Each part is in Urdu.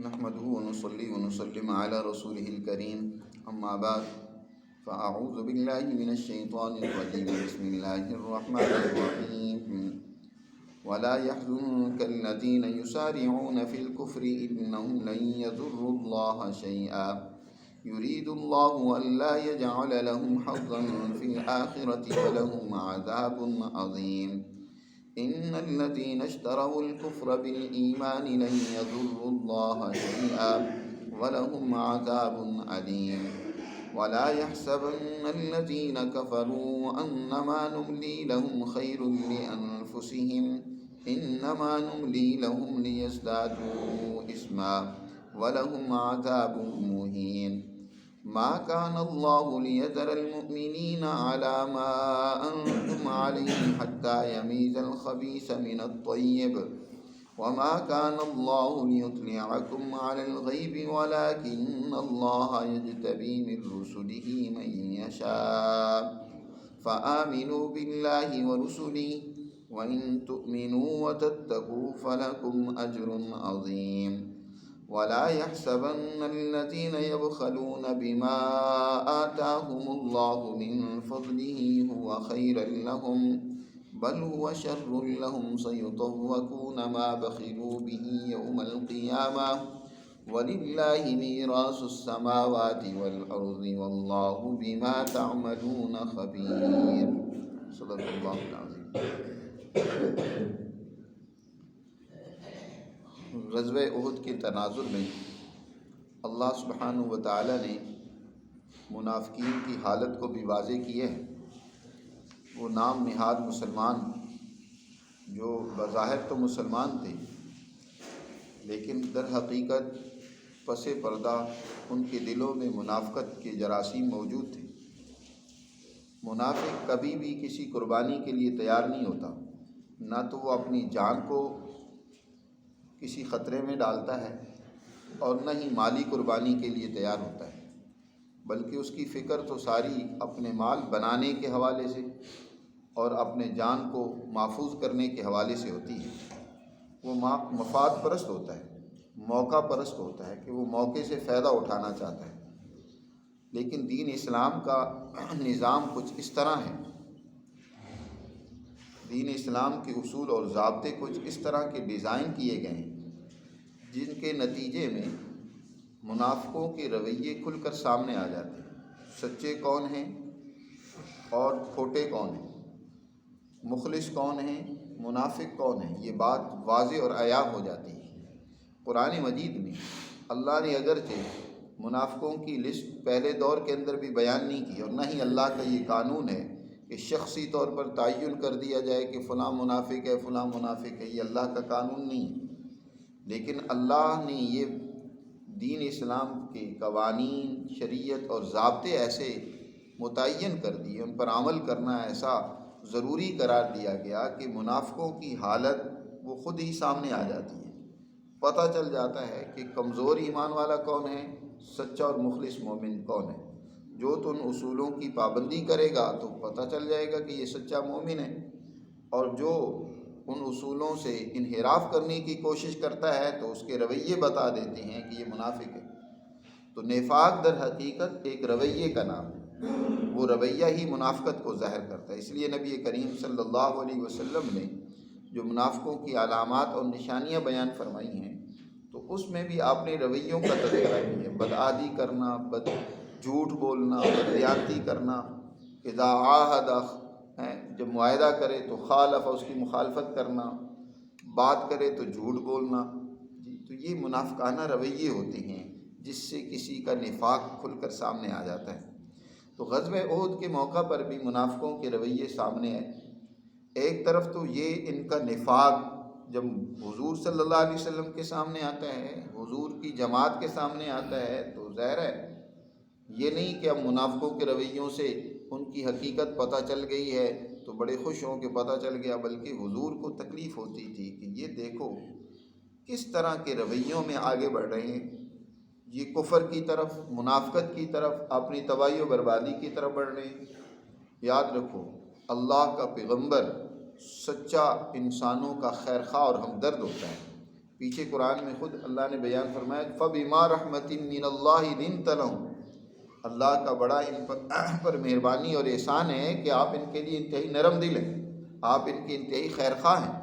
نحمده ونصلي ونسلم على رسوله الكريم أما بعد فأعوذ بالله من الشيطان الرجيم بسم الله الرحمن الرحيم ولا يحزنك الذين يسارعون في الكفر إنهم لن يضروا الله شيئا يريد الله ألا يجعل لهم حظا في الآخرة ولهم عذاب عظيم إن الذين اشتروا الكفر بالإيمان لن يضروا الله شيئا ولهم عذاب أليم ولا يحسبن الذين كفروا أنما نملي لهم خير لأنفسهم إنما نملي لهم ليزدادوا إثما ولهم عذاب مهين ما كان الله ليذر المؤمنين على ما أنتم عليه حتى يميز الخبيث من الطيب وما كان الله ليطلعكم على الغيب ولكن الله يجتبي من رسله من يشاء فآمنوا بالله ورسله وإن تؤمنوا وتتقوا فلكم أجر عظيم ولا يحسبن الذين يبخلون بما آتاهم الله من فضله هو خيرا لهم بل هو شر لهم سيطوقون ما بخلوا به يوم القيامة ولله ميراث السماوات والأرض والله بما تعملون خبير صدق اللہ العظیم۔ غزوہ احد کے تناظر میں اللہ سبحانہ و تعالی نے منافقین کی حالت کو بھی واضح کیا ہے۔ وہ نام نہاد مسلمان جو بظاہر تو مسلمان تھے لیکن در حقیقت پس پردہ ان کے دلوں میں منافقت کے جراثیم موجود تھے۔ منافق کبھی بھی کسی قربانی کے لیے تیار نہیں ہوتا، نہ تو وہ اپنی جان کو کسی خطرے میں ڈالتا ہے اور نہ ہی مالی قربانی کے لیے تیار ہوتا ہے، بلکہ اس کی فکر تو ساری اپنے مال بنانے کے حوالے سے اور اپنے جان کو محفوظ کرنے کے حوالے سے ہوتی ہے۔ وہ مفاد پرست ہوتا ہے، موقع پرست ہوتا ہے کہ وہ موقع سے فائدہ اٹھانا چاہتا ہے۔ لیکن دین اسلام کا نظام کچھ اس طرح ہے، دین اسلام کے اصول اور ضابطے کچھ اس طرح کے ڈیزائن کیے گئے ہیں جن کے نتیجے میں منافقوں کے رویے کھل کر سامنے آ جاتے ہیں۔ سچے کون ہیں اور کھوٹے کون ہیں، مخلص کون ہیں، منافق کون ہیں، یہ بات واضح اور عیاں ہو جاتی ہے۔ قرآن مجید میں اللہ نے اگرچہ منافقوں کی لسٹ پہلے دور کے اندر بھی بیان نہیں کی، اور نہ ہی اللہ کا یہ قانون ہے کہ شخصی طور پر تعین کر دیا جائے کہ فلاں منافق ہے فلاں منافق ہے، یہ اللہ کا قانون نہیں ہے۔ لیکن اللہ نے یہ دین اسلام کے قوانین، شریعت اور ضابطے ایسے متعین کر دیے، ان پر عمل کرنا ایسا ضروری قرار دیا گیا کہ منافقوں کی حالت وہ خود ہی سامنے آ جاتی ہے۔ پتہ چل جاتا ہے کہ کمزور ایمان والا کون ہے، سچا اور مخلص مومن کون ہے۔ جو تو ان اصولوں کی پابندی کرے گا تو پتہ چل جائے گا کہ یہ سچا مومن ہے، اور جو ان اصولوں سے انحراف کرنے کی کوشش کرتا ہے تو اس کے رویے بتا دیتے ہیں کہ یہ منافق ہے۔ تو نفاق در حقیقت ایک رویے کا نام ہے، وہ رویہ ہی منافقت کو ظاہر کرتا ہے۔ اس لیے نبی کریم صلی اللہ علیہ وسلم نے جو منافقوں کی علامات اور نشانیاں بیان فرمائی ہیں تو اس میں بھی آپ نے رویوں کا تذکرہ کیا ہے۔ بدعہدی کرنا، جھوٹ بولنا، بددیانتی کرنا، اذا عاہد جب معاہدہ کرے تو خالف اس کی مخالفت کرنا، بات کرے تو جھوٹ بولنا، تو یہ منافقانہ رویے ہوتے ہیں جس سے کسی کا نفاق کھل کر سامنے آ جاتا ہے۔ تو غزوہ احد کے موقع پر بھی منافقوں کے رویے سامنے آئے۔ ایک طرف تو یہ ان کا نفاق جب حضور صلی اللہ علیہ وسلم کے سامنے آتا ہے، حضور کی جماعت کے سامنے آتا ہے، تو ظاہر ہے یہ نہیں کہ اب منافقوں کے رویوں سے ان کی حقیقت پتہ چل گئی ہے تو بڑے خوش ہوں کہ پتہ چل گیا، بلکہ حضور کو تکلیف ہوتی تھی کہ یہ دیکھو کس طرح کے رویوں میں آگے بڑھ رہے ہیں، یہ کفر کی طرف، منافقت کی طرف، اپنی تباہی و بربادی کی طرف بڑھ رہے ہیں۔ یاد رکھو اللہ کا پیغمبر سچا انسانوں کا خیر خواہ اور ہمدرد ہوتا ہے، پیچھے قرآن میں خود اللہ نے بیان فرمایا فَبِمَا رَحْمَةٍ مِّنَ اللَّهِ لِنْتَ لَهُمْ، اللہ کا بڑا ان پر مہربانی اور احسان ہے کہ آپ ان کے لیے انتہائی نرم دل ہیں، آپ ان کے انتہائی خیر خواہ ہیں۔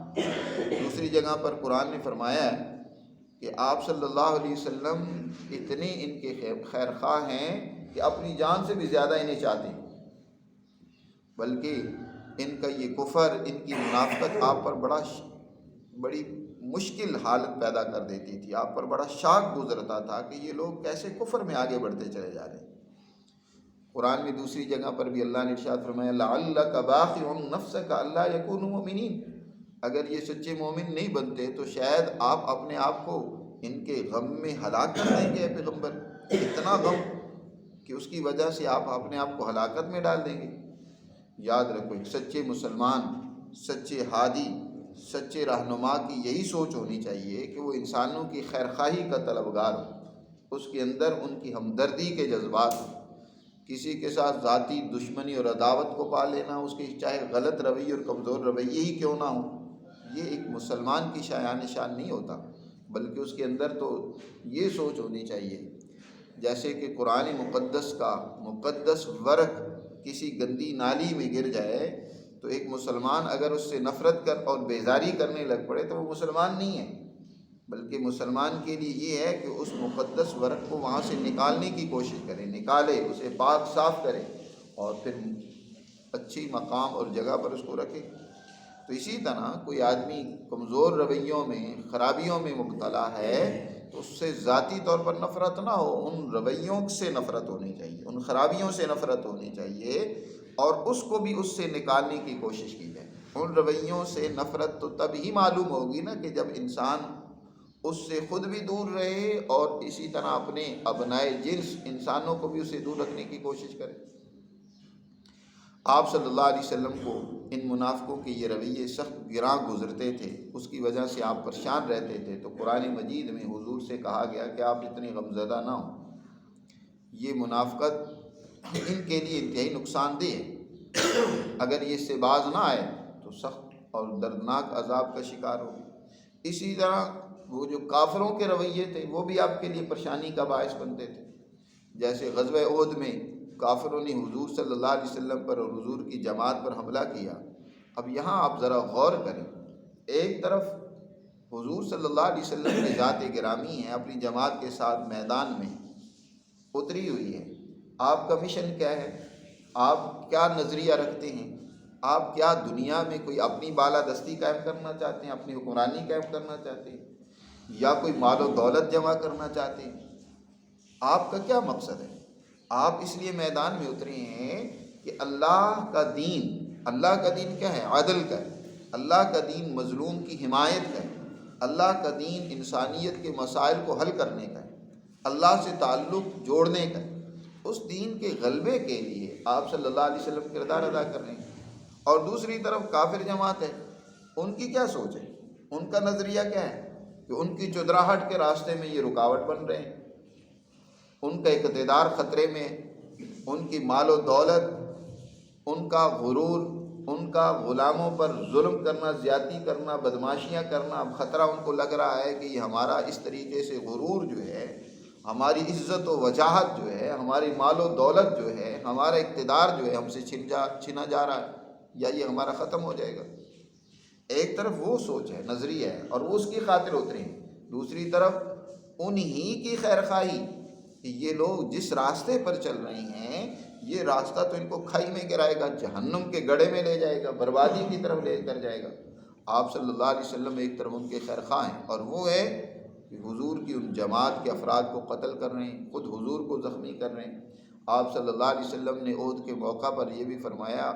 دوسری جگہ پر قرآن نے فرمایا ہے کہ آپ صلی اللہ علیہ وسلم اتنے ان کے خیر خواہ ہیں کہ اپنی جان سے بھی زیادہ انہیں چاہتے ہیں، بلکہ ان کا یہ کفر، ان کی منافقت آپ پر بڑی مشکل حالت پیدا کر دیتی تھی، آپ پر بڑا شاک گزرتا تھا کہ یہ لوگ کیسے کفر میں آگے بڑھتے چلے جا رہے ہیں۔ قرآن میں دوسری جگہ پر بھی اللہ نے ارشاد فرمایا لَعَلَّكَ بَاخِعٌ نَفْسَكَ أَلَّا يَكُونُوا مُؤْمِنِينَ، اگر یہ سچے مومن نہیں بنتے تو شاید آپ اپنے آپ کو ان کے غم میں ہلاک کر دیں گے۔ اے پیغمبر، اتنا غم کہ اس کی وجہ سے آپ اپنے آپ کو ہلاکت میں ڈال دیں گے۔ یاد رکھو، ایک سچے مسلمان، سچے ہادی، سچے رہنما کی یہی سوچ ہونی چاہیے کہ وہ انسانوں کی خیرخواہی کا طلبگار ہو، اس کے اندر ان کی ہمدردی کے جذبات ہوں، کسی کے ساتھ ذاتی دشمنی اور عداوت کو پا لینا، اس کے چاہے غلط رویے اور کمزور رویے ہی کیوں نہ ہوں، یہ ایک مسلمان کی شان نہیں ہوتا، بلکہ اس کے اندر تو یہ سوچ ہونی چاہیے جیسے کہ قرآن مقدس کا مقدس ورق کسی گندی نالی میں گر جائے تو ایک مسلمان اگر اس سے نفرت کر اور بیزاری کرنے لگ پڑے تو وہ مسلمان نہیں ہے، بلکہ مسلمان کے لیے یہ ہے کہ اس مقدس ورق کو وہاں سے نکالنے کی کوشش کرے، نکالے، اسے پاک صاف کرے اور پھر اچھی مقام اور جگہ پر اس کو رکھے۔ تو اسی طرح کوئی آدمی کمزور رویوں میں، خرابیوں میں مبتلا ہے تو اس سے ذاتی طور پر نفرت نہ ہو، ان رویوں سے نفرت ہونی چاہیے، ان خرابیوں سے نفرت ہونی چاہیے اور اس کو بھی اس سے نکالنے کی کوشش کی جائے۔ ان رویوں سے نفرت تو تب ہی معلوم ہوگی نا کہ جب انسان اس سے خود بھی دور رہے اور اسی طرح اپنے ابنائے جنس انسانوں کو بھی اسے دور رکھنے کی کوشش کرے۔ آپ صلی اللہ علیہ وسلم کو ان منافقوں کے یہ رویے سخت گراں گزرتے تھے، اس کی وجہ سے آپ پریشان رہتے تھے، تو قرآن مجید میں حضور سے کہا گیا کہ آپ اتنے غمزدہ نہ ہوں، یہ منافقت ان کے لیے انتہائی نقصان دہ ہے، اگر یہ اس سے باز نہ آئے تو سخت اور دردناک عذاب کا شکار ہوگی۔ اسی طرح وہ جو کافروں کے رویے تھے وہ بھی آپ کے لیے پریشانی کا باعث بنتے تھے، جیسے غزوہ احد میں کافروں نے حضور صلی اللہ علیہ وسلم پر اور حضور کی جماعت پر حملہ کیا۔ اب یہاں آپ ذرا غور کریں، ایک طرف حضور صلی اللہ علیہ وسلم کی ذات گرامی ہے، اپنی جماعت کے ساتھ میدان میں اتری ہوئی ہے، آپ کا مشن کیا ہے، آپ کیا نظریہ رکھتے ہیں، آپ کیا دنیا میں کوئی اپنی بالادستی قائم کرنا چاہتے ہیں، اپنی حکمرانی قائم کرنا چاہتے ہیں، یا کوئی مال و دولت جمع کرنا چاہتے ہیں، آپ کا کیا مقصد ہے؟ آپ اس لیے میدان میں اترے ہیں کہ اللہ کا دین کیا ہے؟ عدل کا ہے، اللہ کا دین مظلوم کی حمایت کا ہے، اللہ کا دین انسانیت کے مسائل کو حل کرنے کا ہے، اللہ سے تعلق جوڑنے کا ہے۔ اس دین کے غلبے کے لیے آپ صلی اللہ علیہ وسلم کردار ادا کر رہے ہیں، اور دوسری طرف کافر جماعت ہے، ان کی کیا سوچ ہے، ان کا نظریہ کیا ہے کہ ان کی چودراہٹ کے راستے میں یہ رکاوٹ بن رہے ہیں، ان کا اقتدار خطرے میں، ان کی مال و دولت، ان کا غرور، ان کا غلاموں پر ظلم کرنا، زیادتی کرنا، بدماشیاں کرنا، اب خطرہ ان کو لگ رہا ہے کہ یہ ہمارا اس طریقے سے غرور جو ہے، ہماری عزت و وجاہت جو ہے، ہماری مال و دولت جو ہے، ہمارا اقتدار جو ہے ہم سے چھینا جا رہا ہے، یا یہ ہمارا ختم ہو جائے گا۔ ایک طرف وہ سوچ ہے، نظریہ ہے، اور وہ اس کی خاطر اترے ہیں، دوسری طرف انہی کی خیرخواہی کہ یہ لوگ جس راستے پر چل رہے ہیں یہ راستہ تو ان کو کھائی میں گرائے گا، جہنم کے گڑھے میں لے جائے گا، بربادی کی طرف لے کر جائے گا۔ آپ صلی اللہ علیہ وسلم ایک طرف ان کے خیرخواہ ہیں، اور وہ ہے کہ حضور کی ان جماعت کے افراد کو قتل کر رہے ہیں، خود حضور کو زخمی کر رہے ہیں۔ آپ صلی اللہ علیہ وسلم نے احد کے موقع پر یہ بھی فرمایا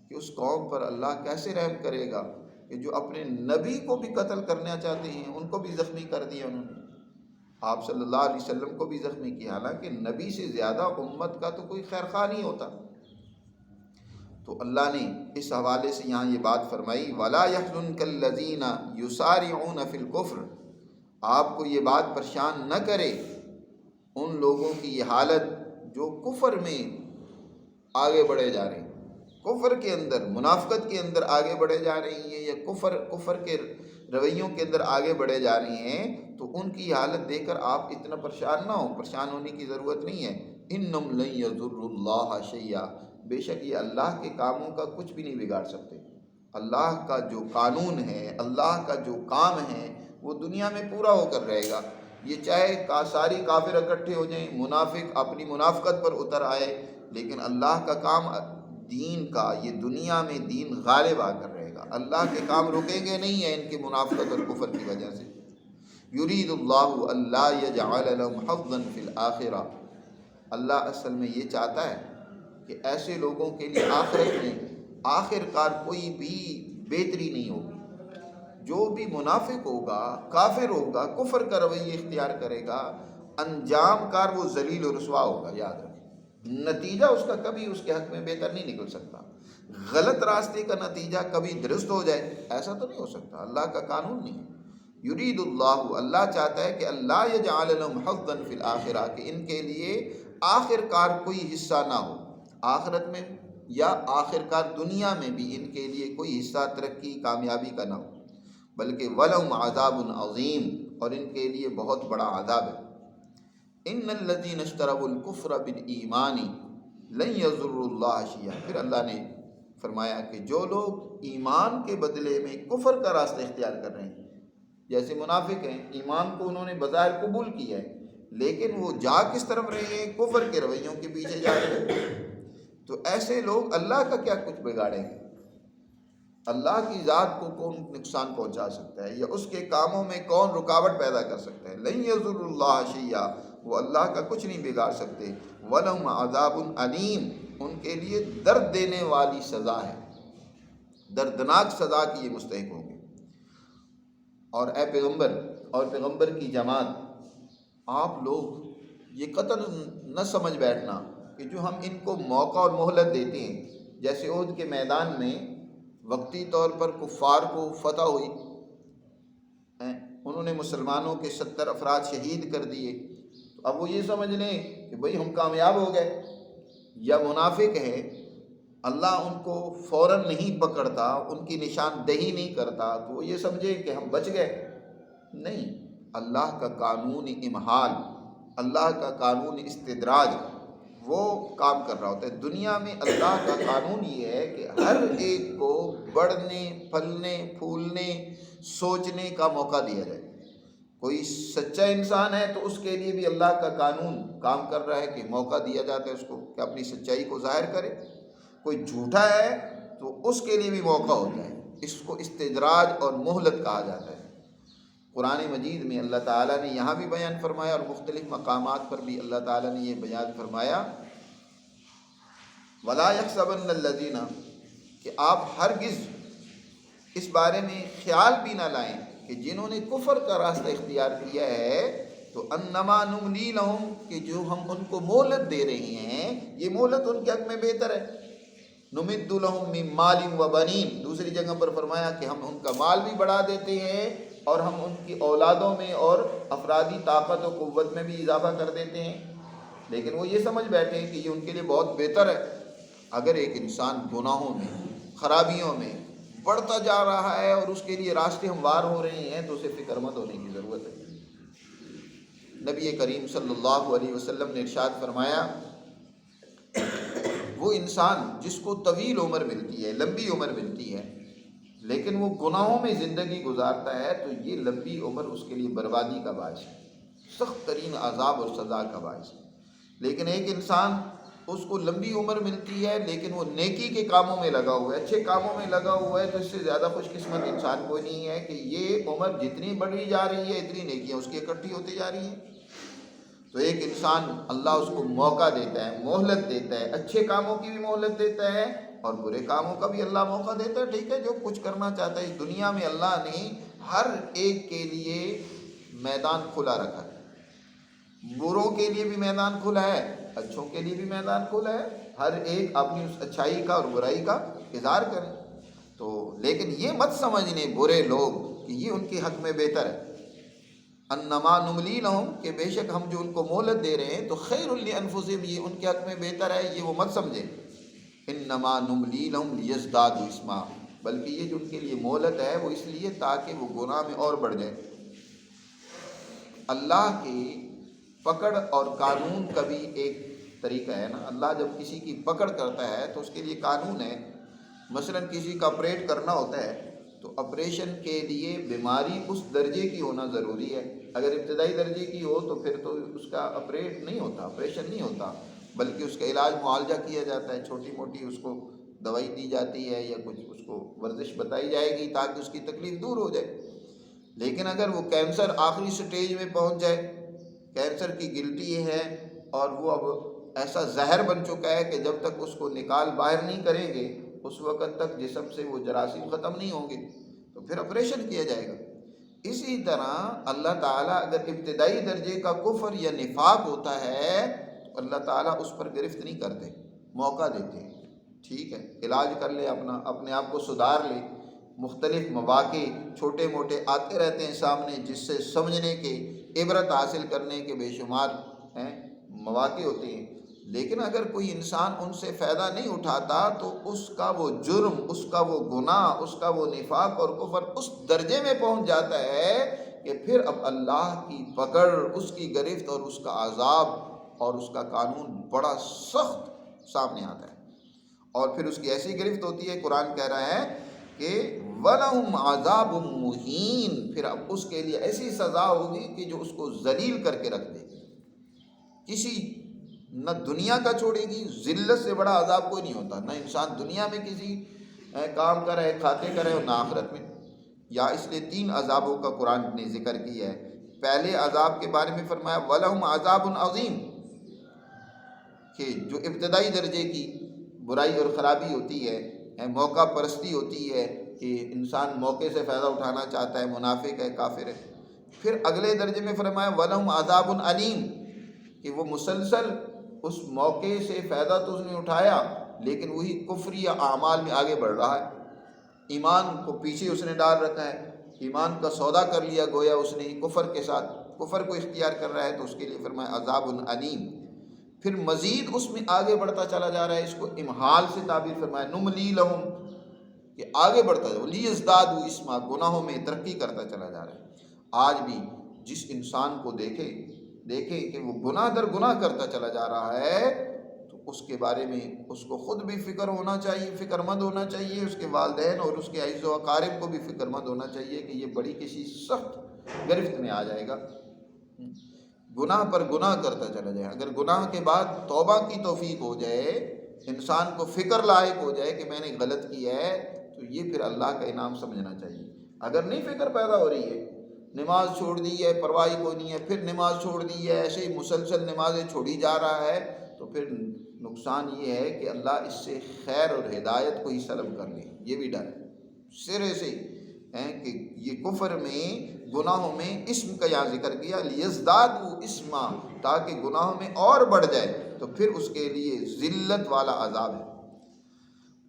کہ اس قوم پر اللہ کیسے رحم کرے گا کہ جو اپنے نبی کو بھی قتل کرنا چاہتے ہیں، ان کو بھی زخمی کر دیا انہوں نے، آپ صلی اللہ علیہ وسلم کو بھی زخمی کیا، حالانکہ نبی سے زیادہ امت کا تو کوئی خیرخواہ نہیں ہوتا۔ تو اللہ نے اس حوالے سے یہاں یہ بات فرمائی وَلَا يَحْزُنْكَ الَّذِينَ يُسَارِعُونَ فِي الْكُفْرِ، آپ کو یہ بات پریشان نہ کرے ان لوگوں کی یہ حالت جو کفر میں آگے بڑھے جا رہے ہیں، کفر کے اندر، منافقت کے اندر آگے بڑھے جا رہی ہیں، یا کفر کے رویوں کے اندر آگے بڑھے جا رہی ہیں تو ان کی حالت دیکھ کر آپ اتنا پریشان نہ ہوں، پریشان ہونے کی ضرورت نہیں ہے۔ انہم لن یضروا اللہ شیئا، بے شک یہ اللہ کے کاموں کا کچھ بھی نہیں بگاڑ سکتے۔ اللہ کا جو قانون ہے، اللہ کا جو کام ہے وہ دنیا میں پورا ہو کر رہے گا۔ یہ چاہے ساری کافر اکٹھے ہو جائیں، منافق اپنی منافقت پر اتر آئے، لیکن اللہ کا کام دین کا یہ دنیا میں دین غالب آ کر رہے گا۔ اللہ کے کام رکیں گے نہیں ہیں ان کی منافقت اور کفر کی وجہ سے۔ یرید اللہ الا یجعل لهم حظا فی الآخرہ، اللہ اصل میں یہ چاہتا ہے کہ ایسے لوگوں کے لیے آخرت میں آخر کار کوئی بھی بہتری نہیں ہوگی۔ جو بھی منافق ہوگا، کافر ہوگا، کفر کا رویہ اختیار کرے گا، انجام کار وہ ذلیل و رسوا ہوگا۔ یاد رکھیں، نتیجہ اس کا کبھی اس کے حق میں بہتر نہیں نکل سکتا۔ غلط راستے کا نتیجہ کبھی درست ہو جائے ایسا تو نہیں ہو سکتا، اللہ کا قانون نہیں ہے۔ یرید اللہ، اللہ چاہتا ہے کہ اللہ یجعل لهم حظا فی الآخرہ، کہ ان کے لیے آخر کار کوئی حصہ نہ ہو آخرت میں، یا آخر کار دنیا میں بھی ان کے لیے کوئی حصہ ترقی کامیابی کا نہ ہو، بلکہ وَلَهُمْ عَذَابٌ عَظِيمٌ، اور ان کے لیے بہت بڑا عذاب ہے۔ إِنَّ الَّذِينَ اشْتَرَوُا الْكُفْرَ بِالْإِيمَانِ لَن يَضُرُّوا اللَّهَ شَيْئًا، پھر اللہ نے فرمایا کہ جو لوگ ایمان کے بدلے میں کفر کا راستہ اختیار کر رہے ہیں، جیسے منافق ہیں، ایمان کو انہوں نے بظاہر قبول کیا ہے لیکن وہ جا کس طرف رہے ہیں؟ کفر کے رویوں کے پیچھے جا رہے ہیں۔ تو ایسے لوگ اللہ کا کیا کچھ بگاڑیں گے؟ اللہ کی ذات کو کون نقصان پہنچا سکتا ہے، یا اس کے کاموں میں کون رکاوٹ پیدا کر سکتا ہے؟ لن یضر اللہ شیئا، وہ اللہ کا کچھ نہیں بگاڑ سکتے۔ وَلَهُمْ عَذَابٌ عَلِيمٌ، ان کے لیے درد دینے والی سزا ہے، دردناک سزا کی یہ مستحق ہوں گے۔ اور اے پیغمبر اور پیغمبر کی جماعت، آپ لوگ یہ قطعاً نہ سمجھ بیٹھنا کہ جو ہم ان کو موقع اور مہلت دیتے ہیں، جیسے احد کے میدان میں وقتی طور پر کفار کو فتح ہوئی، انہوں نے مسلمانوں کے 70 افراد شہید کر دیے، تو اب وہ یہ سمجھ لیں کہ بھئی ہم کامیاب ہو گئے۔ یا منافق ہے، اللہ ان کو فوراً نہیں پکڑتا، ان کی نشاندہی نہیں کرتا، تو وہ یہ سمجھے کہ ہم بچ گئے۔ نہیں، اللہ کا قانون امہال، اللہ کا قانون استدراج وہ کام کر رہا ہوتا ہے۔ دنیا میں اللہ کا قانون یہ ہے کہ ہر ایک کو بڑھنے، پھلنے، پھولنے، سوچنے کا موقع دیا جائے۔ کوئی سچا انسان ہے تو اس کے لیے بھی اللہ کا قانون کام کر رہا ہے کہ موقع دیا جاتا ہے اس کو کہ اپنی سچائی کو ظاہر کرے۔ کوئی جھوٹا ہے تو اس کے لیے بھی موقع ہوتا ہے، اس کو استدراج اور مہلت کہا جاتا ہے۔ قرآن مجید میں اللہ تعالیٰ نے یہاں بھی بیان فرمایا اور مختلف مقامات پر بھی اللہ تعالیٰ نے یہ بیان فرمایا، وَلَا يَحْسَبَنَّ الَّذِينَ، کہ آپ ہرگز اس بارے میں خیال بھی نہ لائیں کہ جنہوں نے کفر کا راستہ اختیار کیا ہے تو انما نملی لہم، کہ جو ہم ان کو مہلت دے رہے ہیں یہ مہلت ان کے حق میں بہتر ہے۔ نمد لہم من مال و بنین، دوسری جگہ پر فرمایا کہ ہم ان کا مال بھی بڑھا دیتے ہیں اور ہم ان کی اولادوں میں اور افرادی طاقت و قوت میں بھی اضافہ کر دیتے ہیں، لیکن وہ یہ سمجھ بیٹھے ہیں کہ یہ ان کے لیے بہت بہتر ہے۔ اگر ایک انسان گناہوں میں، خرابیوں میں بڑھتا جا رہا ہے اور اس کے لیے راستے ہموار ہو رہے ہیں تو اسے فکر مند ہونے کی ضرورت ہے۔ نبی کریم صلی اللہ علیہ وسلم نے ارشاد فرمایا، وہ انسان جس کو طویل عمر ملتی ہے، لمبی عمر ملتی ہے، لیکن وہ گناہوں میں زندگی گزارتا ہے تو یہ لمبی عمر اس کے لیے بربادی کا باعث ہے، سخت ترین عذاب اور سزا کا باعث ہے۔ لیکن ایک انسان اس کو لمبی عمر ملتی ہے لیکن وہ نیکی کے کاموں میں لگا ہوا ہے، اچھے کاموں میں لگا ہوا ہے، تو اس سے زیادہ خوش قسمت انسان کوئی نہیں ہے کہ یہ عمر جتنی بڑھی جا رہی ہے اتنی نیکیاں اس کی اکٹھی ہوتی جا رہی ہیں۔ تو ایک انسان اللہ اس کو موقع دیتا ہے، مہلت دیتا ہے، اچھے کاموں کی بھی مہلت دیتا ہے اور برے کاموں کا بھی اللہ موقع دیتا ہے۔ ٹھیک ہے، جو کچھ کرنا چاہتا ہے، اس دنیا میں اللہ نے ہر ایک کے لیے میدان کھلا رکھا ہے، بروں کے لیے بھی میدان کھلا ہے، اچھوں کے لیے بھی میدان کھلا ہے، ہر ایک اپنی اس اچھائی کا اور برائی کا اظہار کرے۔ تو لیکن یہ مت سمجھنے برے لوگ کہ یہ ان کے حق میں بہتر ہے، انما نملی لہم، کہ بے شک ہم جو ان کو مہلت دے رہے ہیں تو خیر لانفسہم، یہ ان کے حق میں بہتر ہے، یہ وہ مت سمجھے۔ انما نملی لہم لیزدادوا اثما، بلکہ یہ جو ان کے لیے مہلت ہے وہ اس لیے تاکہ وہ گناہ میں اور بڑھ جائے۔ اللہ کی پکڑ اور قانون کا بھی ایک طریقہ ہے نا، اللہ جب کسی کی پکڑ کرتا ہے تو اس کے لیے قانون ہے۔ مثلا کسی کا آپریٹ کرنا ہوتا ہے تو آپریشن کے لیے بیماری اس درجے کی ہونا ضروری ہے۔ اگر ابتدائی درجے کی ہو تو پھر تو اس کا آپریٹ نہیں ہوتا، آپریشن نہیں ہوتا، بلکہ اس کا علاج معالجہ کیا جاتا ہے، چھوٹی موٹی اس کو دوائی دی جاتی ہے یا کچھ اس کو ورزش بتائی جائے گی تاکہ اس کی تکلیف دور ہو جائے۔ لیکن اگر وہ کینسر آخری سٹیج میں پہنچ جائے، کینسر کی گلٹی ہے اور وہ اب ایسا زہر بن چکا ہے کہ جب تک اس کو نکال باہر نہیں کریں گے اس وقت تک جسم سے وہ جراثیم ختم نہیں ہوں گے، تو پھر آپریشن کیا جائے گا۔ اسی طرح اللہ تعالیٰ اگر ابتدائی درجے کا کفر یا نفاق ہوتا ہے تو اللہ تعالیٰ اس پر گرفت نہیں کرتے، موقع دیتے ہیں، ٹھیک ہے، علاج کر لے، اپنے آپ کو سدھار لے۔ مختلف مواقع چھوٹے موٹے آتے رہتے ہیں سامنے، جس سے سمجھنے کے، عبرت حاصل کرنے کے بے شمار مواقع ہوتے ہیں۔ لیکن اگر کوئی انسان ان سے فائدہ نہیں اٹھاتا تو اس کا وہ جرم، اس کا وہ گناہ، اس کا وہ نفاق اور کفر اس درجے میں پہنچ جاتا ہے کہ پھر اب اللہ کی پکڑ، اس کی گرفت اور اس کا عذاب اور اس کا قانون بڑا سخت سامنے آتا ہے، اور پھر اس کی ایسی گرفت ہوتی ہے، قرآن کہہ رہا ہے کہ وَلَهُمْ عَذَابٌ مُّهِينٌ، پھر اب اس کے لیے ایسی سزا ہوگی کہ جو اس کو ذلیل کر کے رکھ دے گی، کسی نہ دنیا کا چھوڑے گی، ذلت سے بڑا عذاب کوئی نہیں ہوتا، نہ انسان دنیا میں کسی کام کا رہے، کھاتے کا رہے، اور نہ آخرت میں۔ یا اس لیے 3 عذابوں کا قرآن نے ذکر کیا ہے۔ پہلے عذاب کے بارے میں فرمایا وَلَهُمْ عَذَابٌ عَظِيمٌ، کہ جو ابتدائی درجے کی برائی اور خرابی ہوتی ہے، موقع پرستی ہوتی ہے کہ انسان موقع سے فائدہ اٹھانا چاہتا ہے، منافق ہے، کافر ہے۔ پھر اگلے درجے میں فرمایا وَلَهُمْ عَذَابٌ عَلِيمٌ، کہ وہ مسلسل اس موقع سے فائدہ تو اس نے اٹھایا لیکن وہی کفری یا اعمال میں آگے بڑھ رہا ہے، ایمان کو پیچھے اس نے ڈال رکھا ہے، ایمان کا سودا کر لیا گویا اس نے کفر کے ساتھ، کفر کو اختیار کر رہا ہے، تو اس کے لیے فرمایا عذاب علیم۔ پھر مزید اس میں آگے بڑھتا چلا جا رہا ہے، اس کو امحال سے تعبیر فرمایا نملی لہم، کہ آگے بڑھتا ہے، لیزدادوا اسما، گناہوں میں ترقی کرتا چلا جا رہا ہے۔ آج بھی جس انسان کو دیکھے کہ وہ گناہ در گناہ کرتا چلا جا رہا ہے تو اس کے بارے میں اس کو خود بھی فکر ہونا چاہیے، فکر مند ہونا چاہیے، اس کے والدین اور اس کے اعز و اقارب کو بھی فکر مند ہونا چاہیے کہ یہ بڑی کسی سخت گرفت میں آ جائے گا، گناہ پر گناہ کرتا چلا جائے۔ اگر گناہ کے بعد توبہ کی توفیق ہو جائے، انسان کو فکر لاحق ہو جائے کہ میں نے غلط کیا ہے، تو یہ پھر اللہ کا انعام سمجھنا چاہیے۔ اگر نہیں فکر پیدا ہو رہی ہے، نماز چھوڑ دی ہے، پرواہ کوئی نہیں ہے، پھر نماز چھوڑ دی ہے، ایسے ہی مسلسل نمازیں چھوڑی جا رہا ہے، تو پھر نقصان یہ ہے کہ اللہ اس سے خیر اور ہدایت کو ہی سلب کر لے، یہ بھی ڈر ہے سرے سے کہ یہ کفر میں، گناہوں میں اسم کا یہاں ذکر کیا لیزدادوا اسما، تاکہ گناہوں میں اور بڑھ جائے، تو پھر اس کے لیے ذلت والا عذاب ہے۔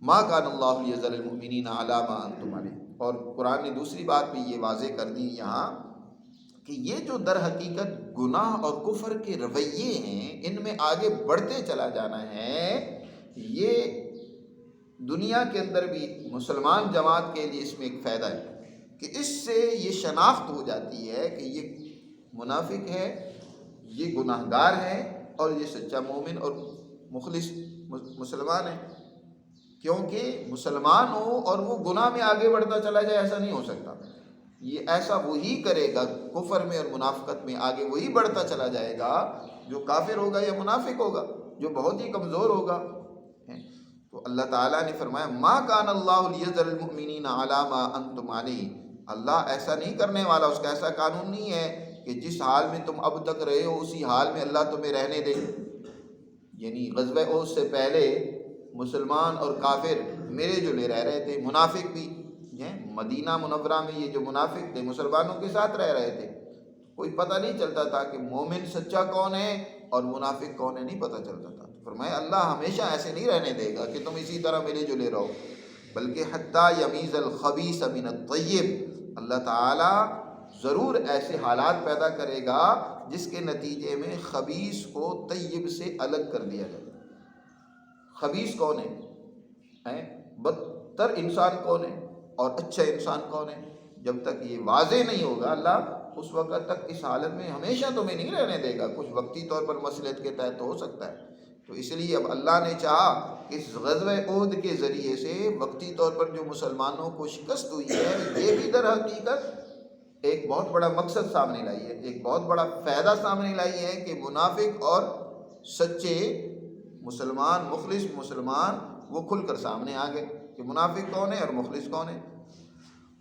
ما کان اللہ لیذر المؤمنین علی ما انتم علیہ۔ اور قرآن نے دوسری بات بھی یہ واضح کر دی یہاں کہ یہ جو در حقیقت گناہ اور کفر کے رویے ہیں، ان میں آگے بڑھتے چلا جانا ہے، یہ دنیا کے اندر بھی مسلمان جماعت کے لیے اس میں ایک فائدہ ہے کہ اس سے یہ شناخت ہو جاتی ہے کہ یہ منافق ہے، یہ گناہ گار ہے، اور یہ سچا مومن اور مخلص مسلمان ہے۔ کیونکہ مسلمان ہو اور وہ گناہ میں آگے بڑھتا چلا جائے، ایسا نہیں ہو سکتا۔ یہ ایسا وہی کرے گا، کفر میں اور منافقت میں آگے وہی بڑھتا چلا جائے گا جو کافر ہوگا یا منافق ہوگا، جو بہت ہی کمزور ہوگا۔ تو اللہ تعالیٰ نے فرمایا ما کان اللہ لیذر المؤمنین علی ما انتم علیہ، اللہ ایسا نہیں کرنے والا، اس کا ایسا قانون نہیں ہے کہ جس حال میں تم اب تک رہے ہو اسی حال میں اللہ تمہیں رہنے دے۔ یعنی غزوہ احد سے پہلے مسلمان اور کافر میرے جلے رہ رہے تھے، منافق بھی مدینہ منورہ میں یہ جو منافق تھے مسلمانوں کے ساتھ رہ رہے تھے، کوئی پتہ نہیں چلتا تھا کہ مومن سچا کون ہے اور منافق کون ہے، نہیں پتہ چلتا تھا۔ فرمایا اللہ ہمیشہ ایسے نہیں رہنے دے گا کہ تم اسی طرح ملے جلے رہو، بلکہ حتیٰ یمیز الخبیث من الطیب، اللہ تعالیٰ ضرور ایسے حالات پیدا کرے گا جس کے نتیجے میں خبیث کو طیب سے الگ کر دیا جائے۔ خبیث کون ہے؟ بدتر انسان کون ہے؟ اور اچھا انسان کون ہے؟ جب تک یہ واضح نہیں ہوگا اللہ اس وقت تک اس حالت میں ہمیشہ تمہیں نہیں رہنے دے گا، کچھ وقتی طور پر مصلحت کے تحت تو ہو سکتا ہے۔ تو اس لیے اب اللہ نے چاہا کہ اس غزوہ احد کے ذریعے سے وقتی طور پر جو مسلمانوں کو شکست ہوئی ہے، یہ بھی در حقیقت ایک بہت بڑا مقصد سامنے لائی ہے، ایک بہت بڑا فائدہ سامنے لائی ہے کہ منافق اور سچے مسلمان، مخلص مسلمان وہ کھل کر سامنے آ گئے کہ منافق کون ہے اور مخلص کون ہے۔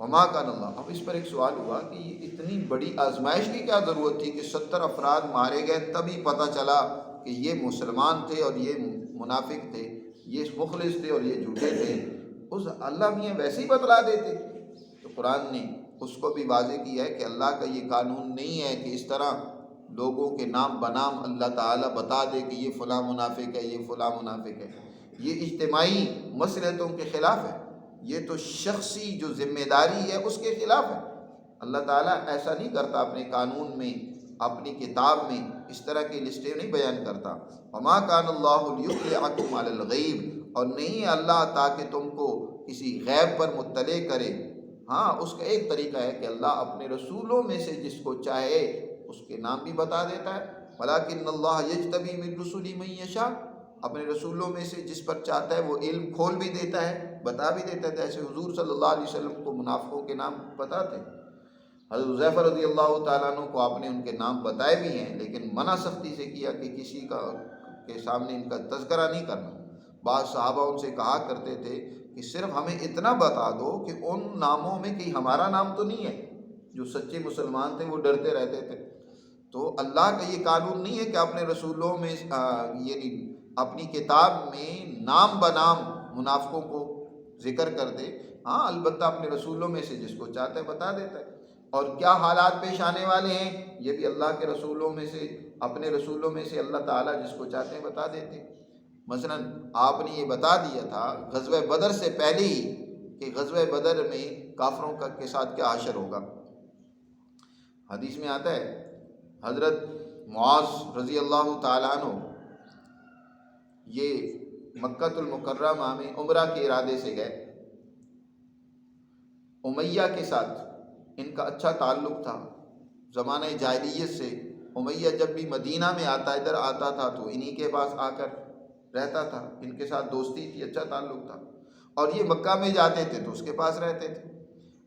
وما کان اللہ، اب اس پر ایک سوال ہوا کہ یہ اتنی بڑی آزمائش کی کیا ضرورت تھی کہ 70 افراد مارے گئے تبھی پتہ چلا کہ یہ مسلمان تھے اور یہ منافق تھے، یہ مخلص تھے اور یہ جھوٹے تھے؟ اس اللہ میاں ویسے ہی بتلا دیتے۔ تو قرآن نے اس کو بھی واضح کیا ہے کہ اللہ کا یہ قانون نہیں ہے کہ اس طرح لوگوں کے نام بنام اللہ تعالیٰ بتا دے کہ یہ فلاں منافق ہے، یہ فلاں منافق ہے۔ یہ اجتماعی مصلحتوں کے خلاف ہے، یہ تو شخصی جو ذمہ داری ہے اس کے خلاف ہے۔ اللہ تعالیٰ ایسا نہیں کرتا اپنے قانون میں، اپنی کتاب میں اس طرح کی لسٹیں نہیں بیان کرتا۔ وما کان اللہ لیطلعکم علی الغیب، اور نہیں ہے اللہ تاکہ تم کو کسی غیب پر مطلع کرے۔ ہاں، اس کا ایک طریقہ ہے کہ اللہ اپنے رسولوں میں سے جس کو چاہے اس کے نام بھی بتا دیتا ہے۔ ولکن اللہ یجتبی من رسلہ من یشاء، اپنے رسولوں میں سے جس پر چاہتا ہے وہ علم کھول بھی دیتا ہے، بتا بھی دیتا ہے۔ جیسے حضور صلی اللہ علیہ وسلم کو منافقوں کے نام پتہ تھے، حضرت حذیفہ رضی اللہ تعالیٰ عنہ کو آپ نے ان کے نام بتائے بھی ہیں، لیکن منع سختی سے کیا کہ کسی کا کے سامنے ان کا تذکرہ نہیں کرنا۔ بعض صحابہ ان سے کہا کرتے تھے کہ صرف ہمیں اتنا بتا دو کہ ان ناموں میں کہیں ہمارا نام تو نہیں ہے۔ جو سچے مسلمان تھے وہ ڈرتے رہتے تھے۔ تو اللہ کا یہ قانون نہیں ہے کہ اپنے رسولوں میں یعنی اپنی کتاب میں نام بنام منافقوں کو ذکر کر دے۔ ہاں، البتہ اپنے رسولوں میں سے جس کو چاہتا ہے بتا دیتا ہے۔ اور کیا حالات پیش آنے والے ہیں یہ بھی اللہ کے رسولوں میں سے، اپنے رسولوں میں سے اللہ تعالیٰ جس کو چاہتے ہیں بتا دیتے ہیں۔ مثلا آپ نے یہ بتا دیا تھا غزوہ بدر سے پہلے ہی کہ غزوہ بدر میں کافروں کے ساتھ کیا حشر ہوگا۔ حدیث میں آتا ہے حضرت معاذ رضی اللہ تعالیٰ عنہ یہ مکہ المکرمہ میں عمرہ کے ارادے سے گئے۔ امیہ کے ساتھ ان کا اچھا تعلق تھا زمانہ جاہلیت سے۔ امیہ جب بھی مدینہ میں ادھر آتا تھا تو انہی کے پاس آ کر رہتا تھا، ان کے ساتھ دوستی تھی، اچھا تعلق تھا، اور یہ مکہ میں جاتے تھے تو اس کے پاس رہتے تھے۔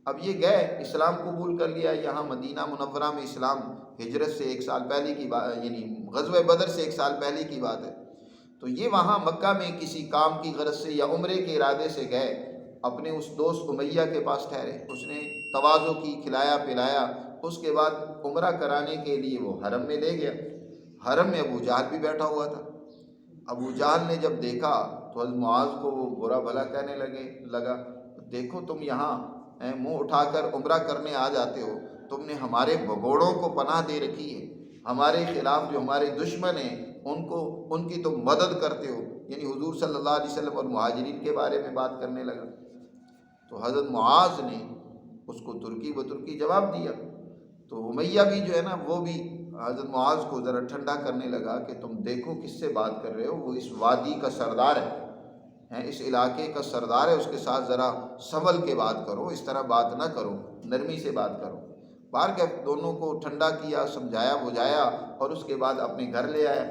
اب یہ گئے، اسلام قبول کر لیا یہاں مدینہ منورہ میں، اسلام ہجرت سے 1 سال پہلے کی بات، یعنی غزوہ بدر سے 1 سال پہلے کی بات ہے۔ تو یہ وہاں مکہ میں کسی کام کی غرض سے یا عمرے کے ارادے سے گئے، اپنے اس دوست امیہ کے پاس ٹھہرے، اس نے تواضع کی، کھلایا پلایا، اس کے بعد عمرہ کرانے کے لیے وہ حرم میں لے گیا۔ حرم میں ابو جہل بھی بیٹھا ہوا تھا۔ ابو جہل نے جب دیکھا تو حضرت معاذ کو وہ برا بھلا کہنے لگا، دیکھو تم یہاں منہ اٹھا کر عمرہ کرنے آ جاتے ہو، تم نے ہمارے بگوڑوں کو پناہ دے رکھی ہے، ہمارے خلاف جو ہمارے دشمن ہیں ان کی تم مدد کرتے ہو، یعنی حضور صلی اللہ علیہ وسلم اور مہاجرین کے بارے میں بات کرنے لگا۔ تو حضرت معاذ نے اس کو ترکی بترکی جواب دیا۔ تو امیہ بھی جو ہے نا وہ بھی حضرت معاذ کو ذرا ٹھنڈا کرنے لگا کہ تم دیکھو کس سے بات کر رہے ہو، وہ اس وادی کا سردار ہے، اس علاقے کا سردار ہے، اس کے ساتھ ذرا سنبھل کے بات کرو، اس طرح بات نہ کرو، نرمی سے بات کرو۔ بار کے دونوں کو ٹھنڈا کیا، سمجھایا بجھایا، اور اس کے بعد اپنے گھر لے آیا۔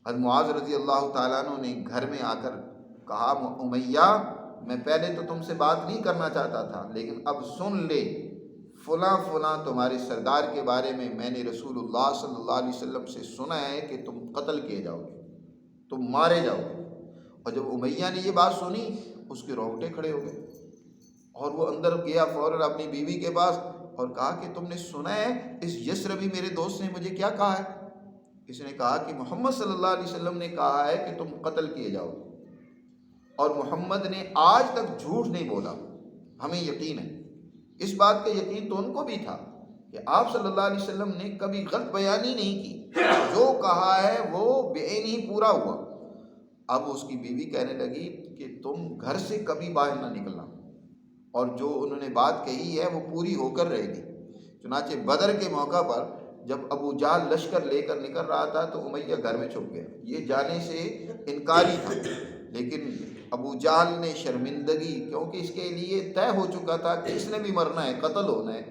حضرت معاذ رضی اللہ تعالیٰ عنہ نے گھر میں آ کر کہا، امیہ میں پہلے تو تم سے بات نہیں کرنا چاہتا تھا، لیکن اب سن لے، فلاں فلاں تمہارے سردار کے بارے میں نے رسول اللہ صلی اللہ علیہ وسلم سے سنا ہے کہ تم قتل کیے جاؤ گے، تم مارے جاؤ گے۔ اور جب امیہ نے یہ بات سنی اس کے رونگٹے کھڑے ہو گئے، اور وہ اندر گیا فوراً اپنی بیوی کے پاس اور کہا کہ تم نے سنا ہے اس یسربی میرے دوست نے مجھے کیا کہا ہے؟ اس نے کہا کہ محمد صلی اللہ علیہ وسلم نے کہا ہے کہ تم قتل کیے جاؤ گے، اور محمد نے آج تک جھوٹ نہیں بولا، ہمیں یقین ہے۔ اس بات کا یقین تو ان کو بھی تھا کہ آپ صلی اللہ علیہ وسلم نے کبھی غلط بیانی نہیں کی، جو کہا ہے وہ بعین ہی پورا ہوا۔ اب اس کی بیوی کہنے لگی کہ تم گھر سے کبھی باہر نہ نکلنا، اور جو انہوں نے بات کہی ہے وہ پوری ہو کر رہے گی۔ چنانچہ بدر کے موقع پر جب ابو جہل لشکر لے کر نکل رہا تھا تو امیہ گھر میں چھپ گیا، یہ جانے سے انکاری تھا لیکن ابو جہل نے شرمندگی، کیونکہ اس کے لیے طے ہو چکا تھا کہ اس نے بھی مرنا ہے، قتل ہونا ہے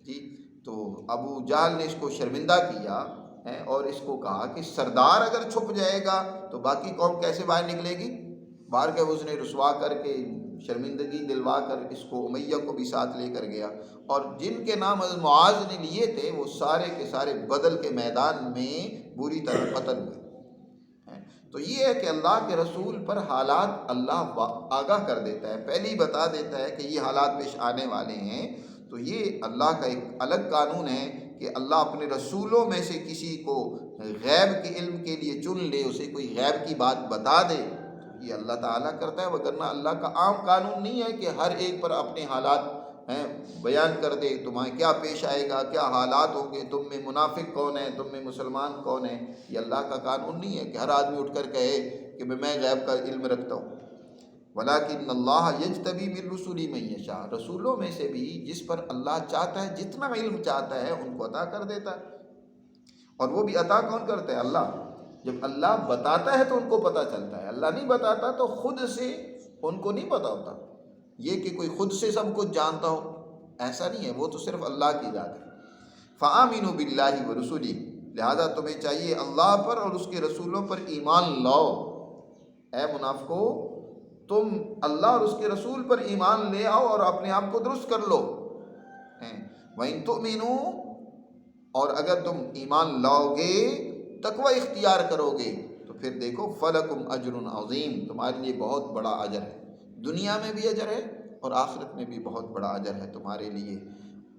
جی، تو ابو جہل نے اس کو شرمندہ کیا ہے اور اس کو کہا کہ سردار اگر چھپ جائے گا تو باقی قوم کیسے باہر نکلے گی؟ باہر کے اس نے رسوا کر کے شرمندگی دلوا کر اس کو امیہ کو بھی ساتھ لے کر گیا، اور جن کے نام حضرت معاذ نے لیے تھے وہ سارے کے سارے بدل کے میدان میں بری طرح قتل ہوئے۔ تو یہ ہے کہ اللہ کے رسول پر حالات اللہ آگاہ کر دیتا ہے، پہلے ہی بتا دیتا ہے کہ یہ حالات پیش آنے والے ہیں۔ تو یہ اللہ کا ایک الگ قانون ہے کہ اللہ اپنے رسولوں میں سے کسی کو غیب کے علم کے لیے چن لے، اسے کوئی غیب کی بات بتا دے، یہ اللہ تعالیٰ کرتا ہے، وگرنہ اللہ کا عام قانون نہیں ہے کہ ہر ایک پر اپنے حالات بیان کر دے، تمہیں کیا پیش آئے گا، کیا حالات ہوں گے، تم میں منافق کون ہے، تم میں مسلمان کون ہے۔ یہ اللہ کا قانون نہیں ہے کہ ہر آدمی اٹھ کر کہے کہ میں غیب کا علم رکھتا ہوں۔ وَلَٰكِنَّ اللَّهَ يَجْتَبِي مِن رُّسُلِهِ مَن يَشَاءُ، رسولوں میں سے بھی جس پر اللہ چاہتا ہے، جتنا علم چاہتا ہے ان کو عطا کر دیتا ہے۔ اور وہ بھی عطا کون کرتا ہے؟ اللہ۔ جب اللہ بتاتا ہے تو ان کو پتہ چلتا ہے، اللہ نہیں بتاتا تو خود سے ان کو نہیں پتہ ہوتا۔ یہ کہ کوئی خود سے سب کچھ جانتا ہو، ایسا نہیں ہے، وہ تو صرف اللہ کی ذات ہے۔ فَآمِنُوا بِاللَّهِ وَرُسُلِهِ، لہذا تمہیں چاہیے اللہ پر اور اس کے رسولوں پر ایمان لاؤ۔ اے منافقو، تم اللہ اور اس کے رسول پر ایمان لے آؤ اور اپنے آپ کو درست کر لو۔ وَإِن تُؤْمِنُوا، اور اگر تم ایمان لاؤ گے، تقوی اختیار کرو گے، تو پھر دیکھو فَلَكُمْ أَجْرٌ عَظِيمٌ، تمہارے لیے بہت بڑا اجر ہے، دنیا میں بھی اجر ہے اور آخرت میں بھی بہت بڑا اجر ہے تمہارے لیے۔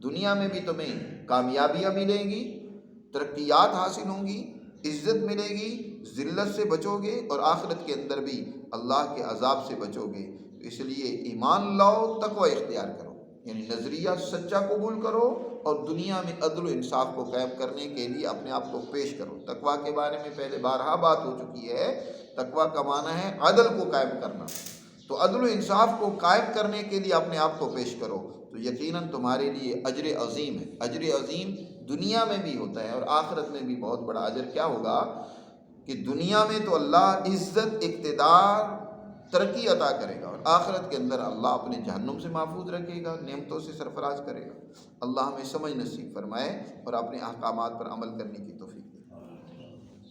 دنیا میں بھی تمہیں کامیابیاں ملیں گی، ترقیات حاصل ہوں گی، عزت ملے گی، ذلت سے بچو گے، اور آخرت کے اندر بھی اللہ کے عذاب سے بچو گے۔ اس لیے ایمان لاؤ، تقوی اختیار کرو، یعنی نظریہ سچا قبول کرو اور دنیا میں عدل و انصاف کو قائم کرنے کے لیے اپنے آپ کو پیش کرو۔ تقوی کے بارے میں پہلے بارہا بات ہو چکی ہے، تقوی کا معنی ہے عدل کو قائم کرنا، تو عدل و انصاف کو قائم کرنے کے لیے اپنے آپ کو پیش کرو، تو یقیناً تمہارے لیے اجر عظیم ہے۔ اجر عظیم دنیا میں بھی ہوتا ہے اور آخرت میں بھی بہت بڑا اجر کیا ہوگا کہ دنیا میں تو اللہ عزت، اقتدار، ترقی عطا کرے گا، اور آخرت کے اندر اللہ اپنے جہنم سے محفوظ رکھے گا، نعمتوں سے سرفراز کرے گا۔ اللہ ہمیں سمجھ نصیب فرمائے اور اپنے احکامات پر عمل کرنے کی توفیق